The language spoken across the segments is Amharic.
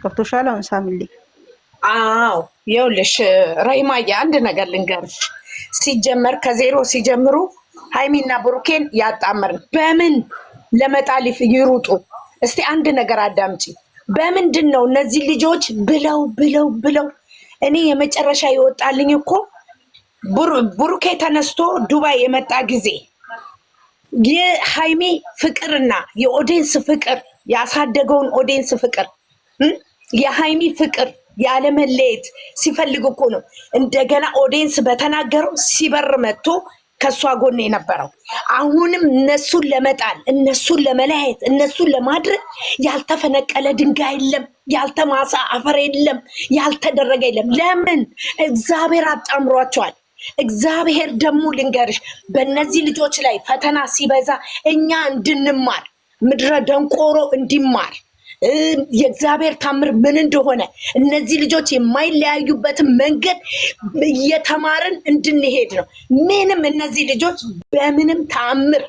ገብቶሻል? አሁን ሳሚልኝ። አዎ ይኸውልሽ ረሂማዬ አንድ ነገር ልንገርሽ። ሲጀመር ከዜሮ ሲጀምሩ ሃይሚና ብሩኬን ያጣመርን በምን ለመጣል ይሩጡ? እስቲ አንድ ነገር አዳምጪ። በምንድን ነው እነዚህ ልጆች ብለው እኔ የመጨረሻ ይወጣልኝ እኮ ብሩኬ ተነስቶ ዱባይ የመጣ ጊዜ የሃይሚ ፍቅርና የኦዲየንስ ፍቅር ያሳደገውን ኦዲየንስ ፍቅር የሃይሚ ፍቅር ያለመለየት ሲፈልግ እኮ ነው እንደገና ኦዲየንስ በተናገረው ሲበር መጥቶ ከሷ ጎን የነበረው። አሁንም እነሱን ለመጣል እነሱን ለመለያየት እነሱን ለማድረግ ያልተፈነቀለ ድንጋይ የለም፣ ያልተማሳ አፈር የለም፣ ያልተደረገ የለም። ለምን? እግዚአብሔር አጣምሯቸዋል። እግዚአብሔር ደግሞ ልንገርሽ በእነዚህ ልጆች ላይ ፈተና ሲበዛ እኛ እንድንማር ምድረ ደንቆሮ እንዲማር የእግዚአብሔር ታምር ምን እንደሆነ እነዚህ ልጆች የማይለያዩበትን መንገድ እየተማርን እንድንሄድ ነው። ምንም እነዚህ ልጆች በምንም ታምር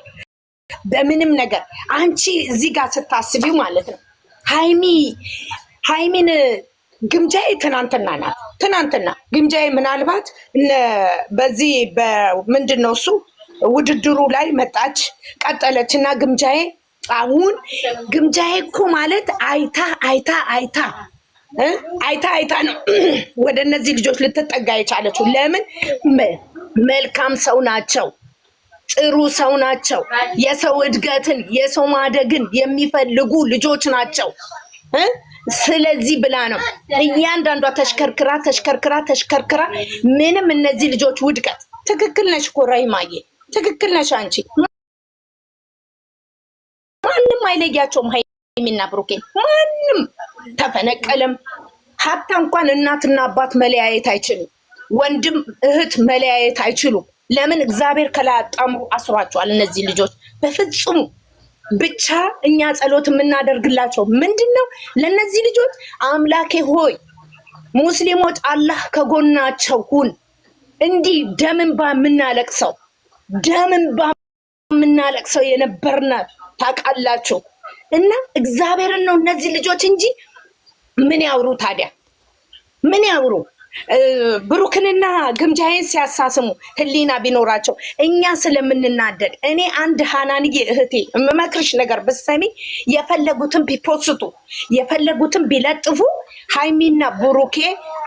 በምንም ነገር አንቺ እዚህ ጋር ስታስቢው ማለት ነው ሃይሚን ግምጃዬ ትናንትና ናት። ትናንትና ግምጃዬ ምናልባት በዚህ በምንድን ነው እሱ ውድድሩ ላይ መጣች ቀጠለች እና ግምጃዬ አሁን ግምጃዬ እኮ ማለት አይታ ነው ወደ እነዚህ ልጆች ልትጠጋ የቻለችው። ለምን? መልካም ሰው ናቸው፣ ጥሩ ሰው ናቸው፣ የሰው እድገትን የሰው ማደግን የሚፈልጉ ልጆች ናቸው። ስለዚህ ብላ ነው እያንዳንዷ ተሽከርክራ ምንም እነዚህ ልጆች ውድቀት። ትክክል ነሽ እኮ ረሂማዬ፣ ትክክል ነሽ አንቺ። ማንም አይለያቸውም ሃይሚና ብሩኬን፣ ማንም ተፈነቀለም ሀታ እንኳን እናትና አባት መለያየት አይችሉም፣ ወንድም እህት መለያየት አይችሉም። ለምን? እግዚአብሔር ከላይ አጣምሮ አስሯቸዋል እነዚህ ልጆች በፍጹም። ብቻ እኛ ጸሎት የምናደርግላቸው ምንድነው? ለነዚህ ልጆች አምላኬ ሆይ ሙስሊሞች አላህ ከጎናቸው ሁን። እንዲህ ደምንባ የምናለቅሰው የነበርና ታውቃላችሁ። እና እግዚአብሔርን ነው እነዚህ ልጆች እንጂ ምን ያውሩ ታዲያ? ምን ያውሩ? ብሩክንና ግምጃዬን ሲያሳስሙ ህሊና ቢኖራቸው እኛ ስለምንናደድ። እኔ አንድ ሃናንዬ እህቴ የምመክርሽ ነገር ብትሰሚ የፈለጉትን ቢፖስቱ የፈለጉትን ቢለጥፉ ሃይሚና ብሩኬ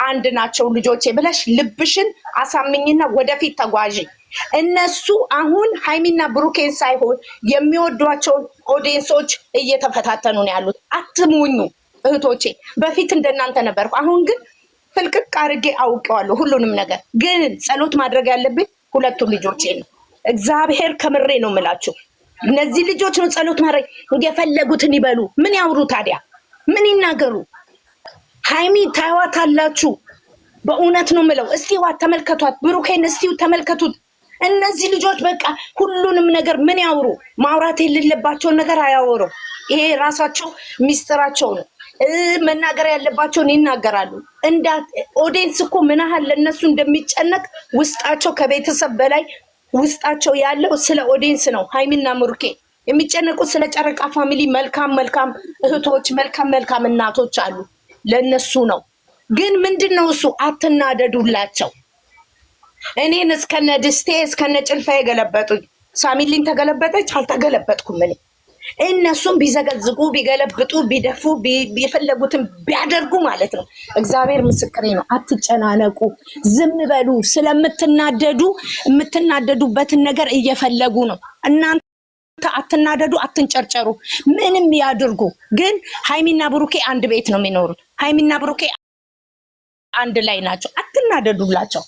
አንድ ናቸው ልጆቼ ብለሽ ልብሽን አሳምኝና ወደፊት ተጓዢ። እነሱ አሁን ሃይሚና ብሩኬን ሳይሆን የሚወዷቸውን ኦዲየንሶች እየተፈታተኑ ነው ያሉት። አትሙኙ እህቶቼ። በፊት እንደናንተ ነበርኩ፣ አሁን ግን ፍልቅቅ አድርጌ አውቀዋለሁ ሁሉንም ነገር። ግን ጸሎት ማድረግ ያለብኝ ሁለቱም ልጆቼ ነው። እግዚአብሔር ከምሬ ነው የምላችሁ። እነዚህ ልጆች ነው ጸሎት ማድረግ። የፈለጉትን ይበሉ። ምን ያውሩ ታዲያ? ምን ይናገሩ? ሃይሚ ታዩዋታላችሁ። በእውነት ነው የምለው። እስቲዋ ተመልከቷት፣ ብሩኬን እስቲው ተመልከቱት። እነዚህ ልጆች በቃ ሁሉንም ነገር ምን ያውሩ? ማውራት የሌለባቸውን ነገር አያወሩም። ይሄ ራሳቸው ሚስጥራቸው ነው። መናገር ያለባቸውን ይናገራሉ። ኦዲየንስ እኮ ምን ያህል ለነሱ እንደሚጨነቅ ውስጣቸው ከቤተሰብ በላይ ውስጣቸው ያለው ስለ ኦዲየንስ ነው። ሃይሚና ብሩኬ የሚጨነቁት ስለ ጨረቃ ፋሚሊ መልካም እህቶች፣ መልካም እናቶች አሉ፣ ለነሱ ነው። ግን ምንድነው እሱ? አትናደዱላቸው። እኔን እስከነ ድስቴ እስከነ ጭልፋ የገለበጡኝ ሳሚሊን ተገለበጠች፣ አልተገለበጥኩም እኔ። እነሱም ቢዘገዝቁ ቢገለብጡ ቢደፉ የፈለጉትን ቢያደርጉ ማለት ነው። እግዚአብሔር ምስክሬ ነው። አትጨናነቁ፣ ዝም በሉ። ስለምትናደዱ የምትናደዱበትን ነገር እየፈለጉ ነው። እናንተ አትናደዱ፣ አትንጨርጨሩ፣ ምንም ያድርጉ። ግን ሃይሚና ብሩኬ አንድ ቤት ነው የሚኖሩት። ሃይሚና ብሩኬ አንድ ላይ ናቸው። አትናደዱላቸው፣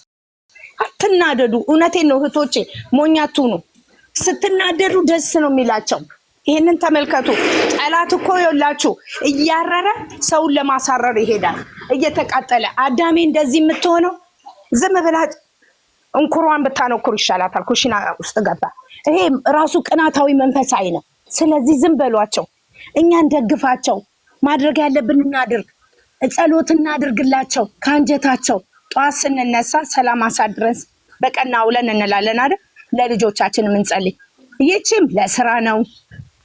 አትናደዱ። እውነቴን ነው እህቶቼ፣ ሞኛቱ ነው። ስትናደዱ ደስ ነው የሚላቸው። ይሄንን ተመልከቱ። ጠላት እኮ ይኸውላችሁ እያረረ ሰውን ለማሳረር ይሄዳል፣ እየተቃጠለ። አዳሜ እንደዚህ የምትሆነው ዝም ብላ እንኩሯን ብታነኩር ይሻላታል። ኩሽና ውስጥ ገባ። ይሄ ራሱ ቅናታዊ መንፈሳዊ ነው። ስለዚህ ዝም በሏቸው፣ እኛ እንደግፋቸው። ማድረግ ያለብን እናድርግ፣ ጸሎት እናድርግላቸው ከአንጀታቸው። ጠዋት ስንነሳ ሰላም አሳድረን በቀና ውለን እንላለን አይደል? ለልጆቻችን የምንጸልይ። ይህችም ለስራ ነው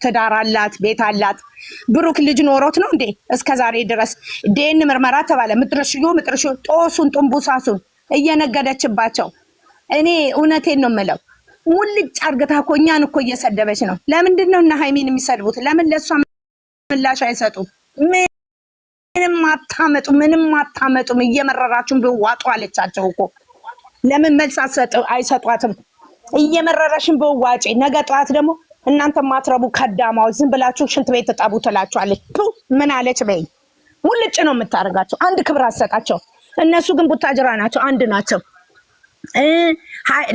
ትዳር አላት፣ ቤት አላት። ብሩክ ልጅ ኖሮት ነው እንዴ እስከዛሬ ድረስ ዴን ምርመራ ተባለ። ምጥርሽዮ ጦሱን ጥንቡሳሱን እየነገደችባቸው። እኔ እውነቴን ነው የምለው፣ ሙልጭ አርግታ እኮ እኛን እኮ እየሰደበች ነው። ለምንድን ነው እና ሃይሚን የሚሰድቡት? ለምን ለእሷ ምላሽ አይሰጡም? ምንም አታመጡም። እየመረራችሁን ብዋጡ አለቻቸው እኮ። ለምን መልስ አይሰጧትም? እየመረረሽን ብዋጪ። ነገ ጠዋት ደግሞ እናንተ ማትረቡ ከዳማዎች ዝም ብላችሁ ሽንት ቤት ተጣቡ ትላችኋለች። ምን አለች በይ። ሙልጭ ነው የምታደርጋቸው። አንድ ክብር አሰጣቸው። እነሱ ግን ቡታጅራ ናቸው፣ አንድ ናቸው።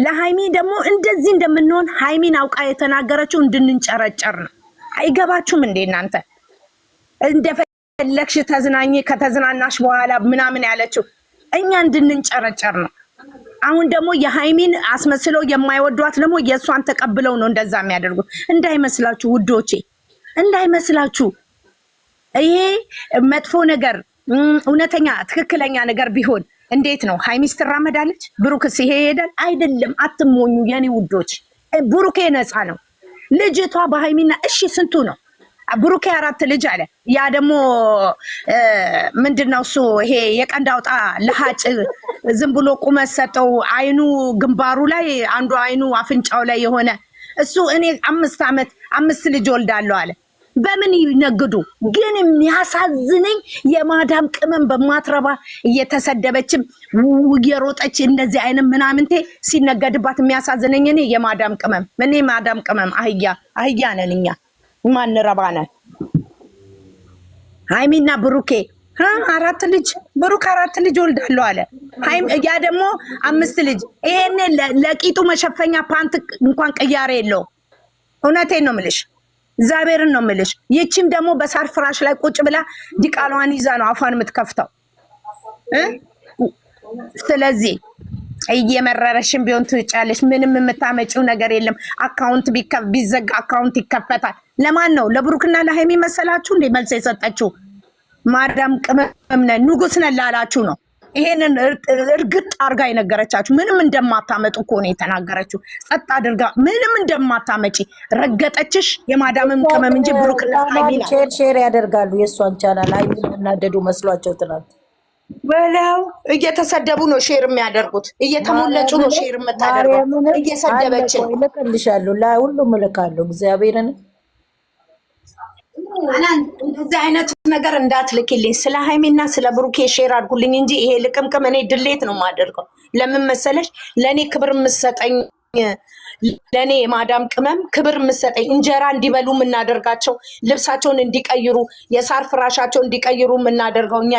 ለሃይሚ ደግሞ እንደዚህ እንደምንሆን ሃይሚን አውቃ የተናገረችው እንድንጨረጨር ነው። አይገባችሁም እንዴ እናንተ? እንደፈለግሽ ተዝናኝ፣ ከተዝናናሽ በኋላ ምናምን ያለችው እኛ እንድንጨረጨር ነው። አሁን ደግሞ የሃይሚን አስመስለው የማይወዷት ደግሞ የእሷን ተቀብለው ነው እንደዛ የሚያደርጉት። እንዳይመስላችሁ ውዶቼ፣ እንዳይመስላችሁ። ይሄ መጥፎ ነገር እውነተኛ ትክክለኛ ነገር ቢሆን እንዴት ነው ሃይሚስ ትራመዳለች? ብሩክስ ይሄ ይሄዳል? አይደለም። አትሞኙ የኔ ውዶች። ብሩኬ ነፃ ነው። ልጅቷ በሃይሚና እሺ ስንቱ ነው? ብሩኬ 4 ልጅ አለ። ያ ደግሞ ምንድነው እሱ ይሄ የቀንድ አውጣ ለሃጭ ዝም ብሎ ቁመት ሰጠው። አይኑ ግንባሩ ላይ አንዱ አይኑ አፍንጫው ላይ የሆነ እሱ እኔ 5 ዓመት 5 ልጅ ወልዳለሁ አለ። በምን ይነግዱ? ግን የሚያሳዝነኝ የማዳም ቅመም በማትረባ እየተሰደበችም እየሮጠች እንደዚህ አይነት ምናምንቴ ሲነገድባት የሚያሳዝነኝ እኔ የማዳም ቅመም እኔ ማዳም ቅመም አህያ ነን እኛ። ማንረባ ነን። ሃይሚና ብሩኬ 4 ልጅ ብሩክ 4 ልጅ ወልዳለሁ አለ። ያ ደግሞ 5 ልጅ። ይሄን ለቂጡ መሸፈኛ ፓንት እንኳን ቅያሬ የለው። እውነቴን ነው የምልሽ፣ እግዚአብሔርን ነው የምልሽ። ይቺም ደግሞ በሳር ፍራሽ ላይ ቁጭ ብላ ዲቃሏን ይዛ ነው አፏን የምትከፍተው። ስለዚህ እየመረረሽን ቢሆን ትጫለሽ። ምንም የምታመጪው ነገር የለም። አካውንት ቢዘጋ አካውንት ይከፈታል። ለማን ነው? ለብሩክና ለሃይሚ መሰላችሁ እንዴ መልስ የሰጠችው? ማዳም ቅመም ነን ንጉስ ነን ላላችሁ ነው ይሄንን እርግጥ አርጋ የነገረቻችሁ። ምንም እንደማታመጡ እኮ ነው የተናገረችው። ጸጥ አድርጋ ምንም እንደማታመጪ ረገጠችሽ። የማዳምም ቅመም እንጂ ብሩክና ሃይሚ ሼር ያደርጋሉ የእሷን ቻናል። ሃይሚ እናደዱ መስሏቸው ትናንት በለው እየተሰደቡ ነው ሼር የሚያደርጉት። እየተሞለጩ ነው ሼር የምታደርገው። እየሰደበችን ልክልሻለሁ፣ ለሁሉም እልካለሁ። እግዚአብሔርን እንደዚህ አይነት ነገር እንዳትልክልኝ። ስለ ሃይሚና ስለ ብሩኬ ሼር አድርጉልኝ እንጂ ይሄ ልቅምቅም እኔ ድሌት ነው የማደርገው። ለምን መሰለሽ? ለእኔ ክብር የምትሰጠኝ ለእኔ የማዳም ቅመም ክብር የምትሰጠኝ እንጀራ እንዲበሉ የምናደርጋቸው ልብሳቸውን እንዲቀይሩ የሳር ፍራሻቸው እንዲቀይሩ የምናደርገው እኛ